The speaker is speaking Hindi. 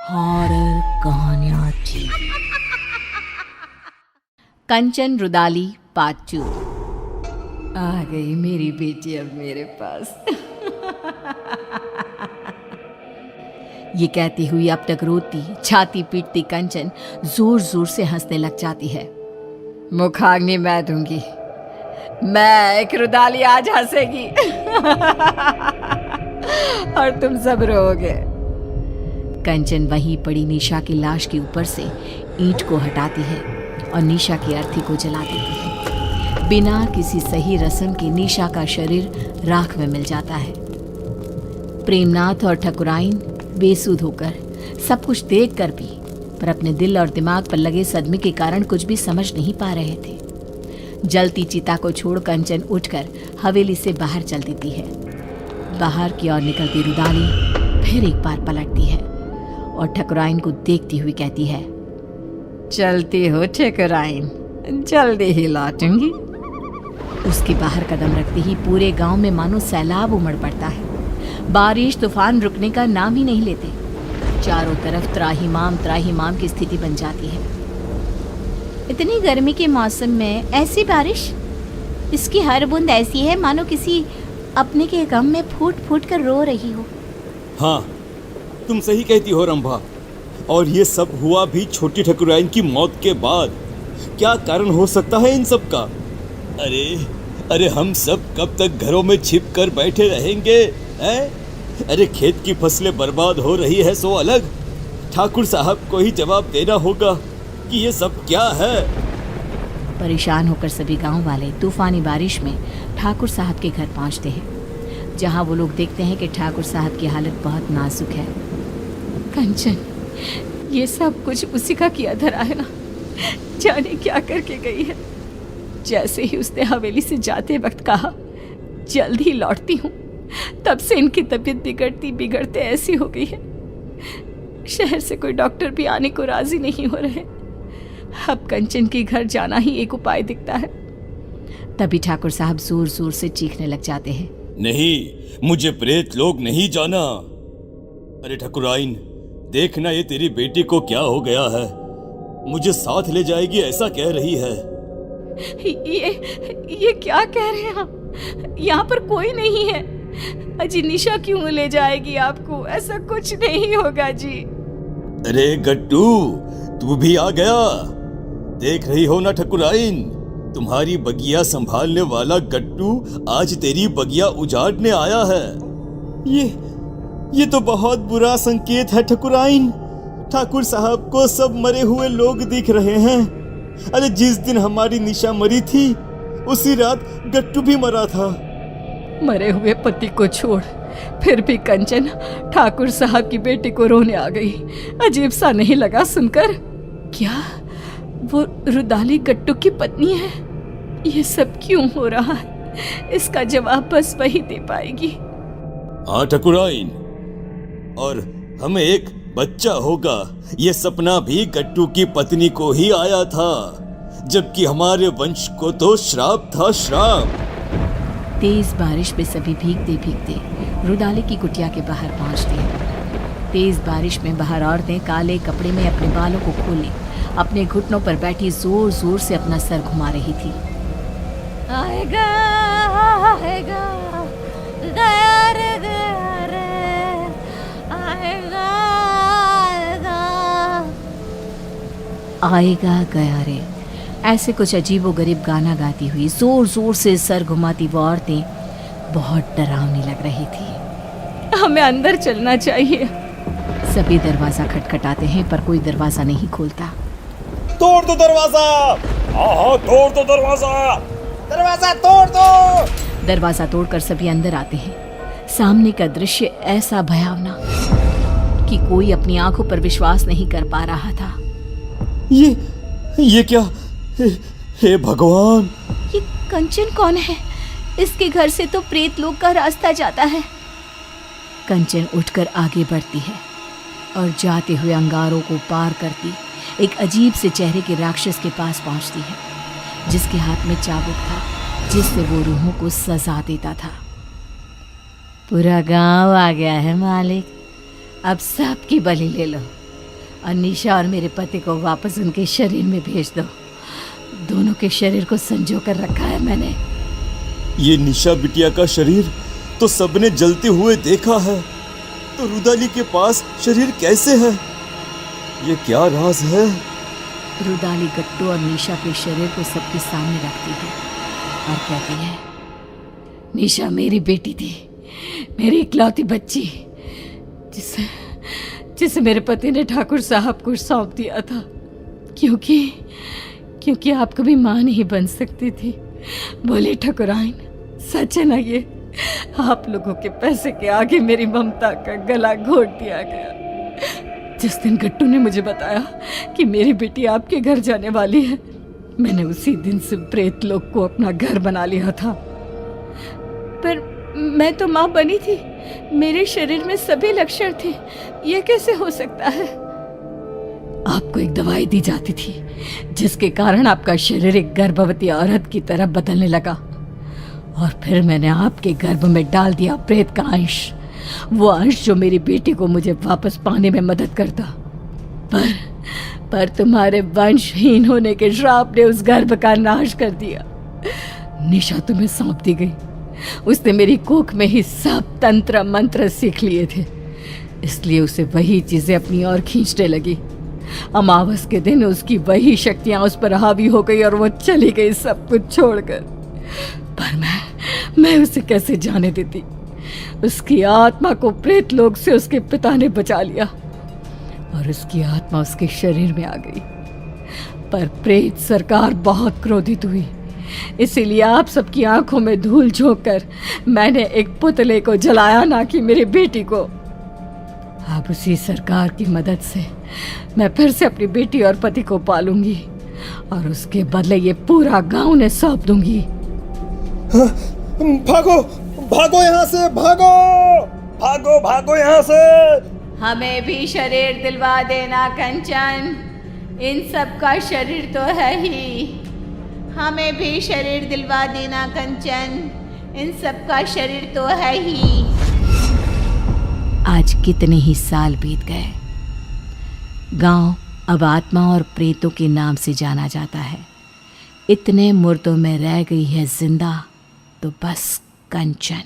हॉरर कहानियाँ टीवी। कंचन रुदाली पार्ट 2। आ गई मेरी बेटी अब मेरे पास। ये कहती हुई अब तक रोती छाती पीटती कंचन जोर जोर से हंसने लग जाती है। मुखाग्नि मैं दूंगी, मैं एक रुदाली आज हंसेगी। और तुम सब रोओगे। कंचन वहीं पड़ी निशा की लाश के ऊपर से ईंट को हटाती है और निशा की अर्थी को जला देती है। बिना किसी सही रस्म के निशा का शरीर राख में मिल जाता है। प्रेमनाथ और ठकुराइन बेसुध होकर सब कुछ देख कर भी पर अपने दिल और दिमाग पर लगे सदमे के कारण कुछ भी समझ नहीं पा रहे थे। जलती चिता को छोड़ कंचन उठकर हवेली से बाहर चल देती है। बाहर की ओर निकलती रुदाली फिर एक बार पलटती है और ठकुराइन को देखती हुई कहती है, चलती हो ठकुराइन, जल्दी ही लौटूंगी। उसके बाहर कदम रखते ही पूरे गांव में मानो सैलाब उमड़ पड़ता है। बारिश तूफान रुकने का नाम ही नहीं लेते। चारों तरफ त्राहिमाम की स्थिति बन जाती है। इतनी गर्मी के मौसम में ऐसी बारिश, इसकी हर बूंद ऐसी है मानो किसी अपने के गम में फूट फूट कर रो रही हो। हाँ, तुम सही कहती हो रंभा। और ये सब हुआ भी छोटी ठकुराइन की मौत के बाद। क्या कारण हो सकता है इन सब का? अरे हम सब कब तक घरों में छिप कर बैठे रहेंगे हैं? अरे खेत की फसलें बर्बाद हो रही है सो अलग, ठाकुर साहब को ही जवाब देना होगा कि ये सब क्या है। परेशान होकर सभी गांव वाले तूफानी बारिश में ठाकुर साहब के घर पहुंचते हैं, जहां वो लोग देखते हैं कि ठाकुर साहब की हालत बहुत नाजुक है। कंचन, ये सब कुछ उसी का किया धरा है ना, जाने क्या करके गई है। जैसे ही उसने हवेली से जाते वक्त कहा जल्द ही लौटती हूँ, तब से इनकी तबीयत बिगड़ते ऐसी हो गई है। शहर से कोई डॉक्टर भी आने को राजी नहीं हो रहे। अब कंचन के घर जाना ही एक उपाय दिखता है। तभी ठाकुर साहब जोर जोर से चीखने लग जाते हैं, नहीं, मुझे प्रेत लोग नहीं जाना। अरे ठकुराइन, देखना ये तेरी बेटी को क्या हो गया है। मुझे साथ ले जाएगी ऐसा कह रही है। ये क्या कह रहे हैं आप? यहाँ पर कोई नहीं है। अजी निशा क्यों ले जाएगी आपको? ऐसा कुछ नहीं होगा जी। अरे गट्टू, तू भी आ गया। देख रही हो ना ठकुराइन, तुम्हारी बगिया संभालने वाला गट्टू आज तेरी बगिया उजाड़ने आया है। ये तो बहुत बुरा संकेत है ठकुराइन। ठाकुर साहब को सब मरे हुए लोग दिख रहे हैं। अरे जिस दिन हमारी निशा मरी थी उसी रात गट्टू भी मरा था। मरे हुए पति को छोड़ फिर भी कंचन ठाकुर साहब की बेटी को रोने आ गई। अजीब सा नहीं लगा सुनकर? क्या वो रुदाली गट्टू की पत्नी है? ये सब क्यों हो रहा है? इसका जवाब बस वही दे पाएगी। हाँ ठकुराइन, और हमें एक बच्चा होगा, ये सपना भी गट्टू की पत्नी को ही आया था, जबकि हमारे वंश को तो श्राप था, श्राप। तेज बारिश में सभी भीगते भीगते रुदाली की कुटिया के बाहर पहुंचते हैं। तेज बारिश में बाहर औरतें काले कपड़े में अपने बालों को खोले अपने घुटनों पर बैठी जोर जोर से अपना सर घुमा रही थी। आएगा आएगा गया रे गया रे, आएगा आएगा गया रे, ऐसे कुछ अजीबोगरीब गाना गाती हुई जोर जोर से सर घुमाती वो औरतें बहुत डरावनी लग रही थी। हमें अंदर चलना चाहिए। सभी दरवाजा खटखटाते हैं पर कोई दरवाजा नहीं खोलता। तोड़ दो दरवाजा। हाँ, तोड़ दो दरवाजा। दरवाजा तोड़ दो। दरवाजा तोड़कर सभी अंदर आते हैं। सामने का दृश्य ऐसा भयावना कि कोई अपनी आंखों पर विश्वास नहीं कर पा रहा था। ये क्या? हे भगवान, ये कंचन कौन है? इसके घर से तो प्रेत लोक का रास्ता जाता है। कंचन उठकर आगे बढ़ती है और जाते हुए अंगारों को पार करती एक अजीब से चेहरे के राक्षस के पास पहुंचती है, जिसके हाथ में चाबुक था, जिससे वो रूहों को सजा देता था। पूरा गांव आ गया है मालिक, अब सबकी बलि ले लो। और निशा और मेरे पति को वापस उनके शरीर में भेज दो। दोनों के शरीर को संजो कर रखा है मैंने। ये निशा बिटिया का शरीर तो सबने जलते हुए देखा है, तो रुदाली के पास शरीर कैसे है? ये क्या राज है? रुदाली गट्टू और निशा के शरीर को सबके सामने रखती है और कहती है, निशा मेरी बेटी थी, मेरी इकलौती बच्ची, जिसे मेरे पति ने ठाकुर साहब को सौंप दिया था, क्योंकि आप कभी मां नहीं बन सकती थी। बोले ठकुराइन, सच है ना ये? आप लोगों के पैसे के आगे मेरी ममता का गला घोट दिया गया। जिस दिन गट्टू ने मुझे बताया कि मेरी बेटी आपके घर जाने वाली है, मैंने उसी दिन से प्रेत लोक को अपना घर बना लिया था। पर मैं तो मां बनी थी, मेरे शरीर में सभी लक्षण थे, ये कैसे हो सकता है? आपको एक दवाई दी जाती थी जिसके कारण आपका शरीर एक गर्भवती औरत की तरह बदलने लगा, और फिर मैंने आपके गर्भ में डाल दिया प्रेत का अंश, वो अंश जो मेरी बेटी को मुझे वापस पाने में मदद करता। पर तुम्हारे वंशहीन होने के श्राप ने उस गर्भ का नाश कर दिया। निशा तुम्हें सौंप दी गई, उसने मेरी कोख में ही सब तंत्र मंत्र सीख लिए थे, इसलिए उसे वही चीजें अपनी ओर खींचने लगी। अमावस के दिन उसकी वही शक्तियां उस पर हावी हो गई और वो चली गई सब कुछ छोड़कर। पर मैं उसे कैसे जाने देती? उसकी आत्मा को प्रेत लोक से उसके पिता ने बचा लिया और उसकी आत्मा उसके शरीर में आ गई। पर प्रेत सरकार बहुत क्रोधित हुई, इसीलिए आप सबकी आंखों में धूल झोंक कर मैंने एक पुतले को जलाया, ना कि मेरी बेटी को। अब उसी सरकार की मदद से मैं फिर से अपनी बेटी और पति को पालूंगी और उसके बदले ये पूरा गांव ने सौंप दूंगी। भागो भागो यहाँ से, भागो भागो भागो यहाँ से। हमें भी शरीर दिलवा देना कंचन, इन सब का शरीर तो है ही। हमें भी शरीर दिलवा देना कंचन, इन सब का शरीर तो है ही। आज कितने ही साल बीत गए, गांव अब आत्मा और प्रेतों के नाम से जाना जाता है। इतने मुर्दों में रह गई है जिंदा तो बस कंचन।